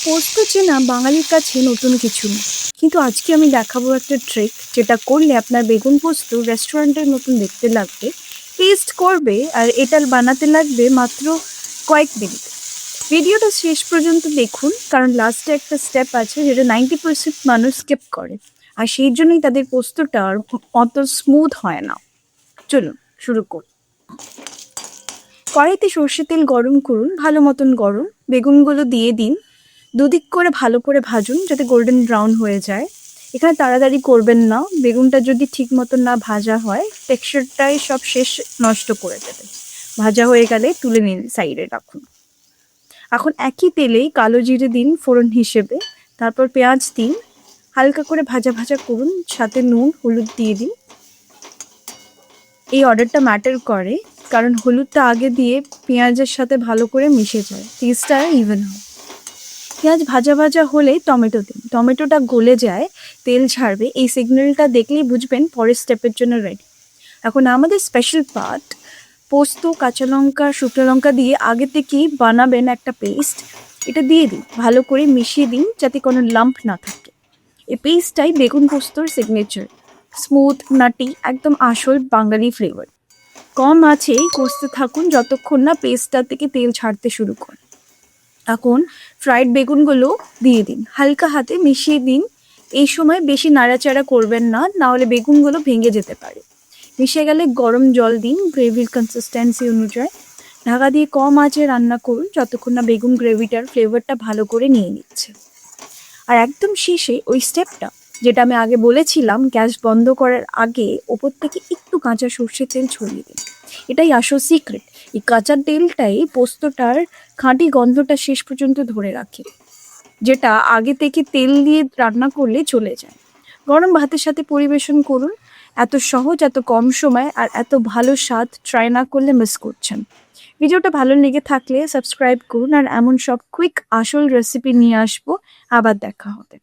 পোস্ত চেনা বাঙালির কাছে নতুন কিছু না, কিন্তু আজকে আমি দেখাবো একটা ট্রিক যেটা করলে আপনার বেগুন পোস্ত রেস্টুরেন্টের মতন দেখতে লাগবে, টেস্ট করবে, আর এটা বানাতে লাগবে মাত্র কয়েক মিনিট। ভিডিওটা শেষ পর্যন্ত দেখুন, কারণ লাস্টে একটা স্টেপ আছে যেটা 90% মানুষ স্কিপ করে, আর সেই জন্যই তাদের পোস্তটা আর অত স্মুথ হয় না। চলুন শুরু করুন। কড়াইতে সর্ষে তেল গরম করুন, ভালো মতন গরম। বেগুনগুলো দিয়ে দিন, দুদিক করে ভালো করে ভাজুন যাতে গোল্ডেন ব্রাউন হয়ে যায়। এখানে তাড়াতাড়ি করবেন না, বেগুনটা যদি ঠিক মতন না ভাজা হয় টেক্সচারটাই সব শেষ নষ্ট করে দেবে। ভাজা হয়ে গেলে তুলে নিন, সাইডে রাখুন। এখন একই তেলেই কালো জিরে দিন ফোড়ন হিসেবে, তারপর পেঁয়াজ দিন, হালকা করে ভাজা ভাজা করুন, সাথে নুন হলুদ দিয়ে দিন। এই অর্ডারটা ম্যাটার করে, কারণ হলুদটা আগে দিয়ে পেঁয়াজের সাথে ভালো করে মিশে যায়, টেস্টটা ইভেন হয়। পেঁয়াজ ভাজা ভাজা হলে টমেটো দিন, টমেটোটা গলে যায়, তেল ছাড়বে, এই সিগন্যালটা দেখলেই বুঝবেন পরের স্টেপের জন্য রেডি। এখন আমাদের স্পেশাল পার্ট, পোস্ত, কাঁচা লঙ্কা, শুকনো লঙ্কা দিয়ে আগে থেকেই বানাবেন একটা পেস্ট, এটা দিয়ে দিন, ভালো করে মিশিয়ে দিন যাতে কোনো লাম্প না থাকে। এই পেস্টটাই বেগুন পোস্তর সিগনেচার, স্মুথ নাটি, একদম আসল বাঙালি ফ্লেভার। কম আঁচেই কষতে থাকুন যতক্ষণ না পেস্টটা থেকে তেল ছাড়তে শুরু করে। এখন ফ্রাইড বেগুনগুলো দিয়ে দিন, হালকা হাতে মিশিয়ে দিন। এই সময় বেশি নাড়াচাড়া করবেন না, নাহলে বেগুনগুলো ভেঙে যেতে পারে। মিশে গেলে গরম জল দিন গ্রেভির কনসিস্টেন্সি অনুযায়ী। ঢাকা দিয়ে কম আঁচে রান্না করুন যতক্ষণ না বেগুন গ্রেভিটার ফ্লেভারটা ভালো করে নিয়ে নিচ্ছে। আর একদম শেষে ওই স্টেপটা যেটা আমি আগে বলেছিলাম, গ্যাস বন্ধ করার আগে ওপর থেকে একটু কাঁচা সর্ষের তেল ছড়িয়ে দিন। এটাই আসল সিক্রেট, এই কাঁচা তেলটাই পোস্তটার খাঁটি গন্ধটা শেষ পর্যন্ত ধরে রাখে, যেটা আগে থেকে তেল দিয়ে রান্না করলে চলে যায়। গরম ভাতের সাথে পরিবেশন করুন। এত সহজ, এত কম সময়, আর এত ভালো স্বাদ ট্রাই না করলে মিস করছেন। ভিডিওটা ভালো লেগে থাকলে সাবস্ক্রাইব করুন, আর এমন সব কুইক আসল রেসিপি নিয়ে আসবো। আবার দেখা হবে।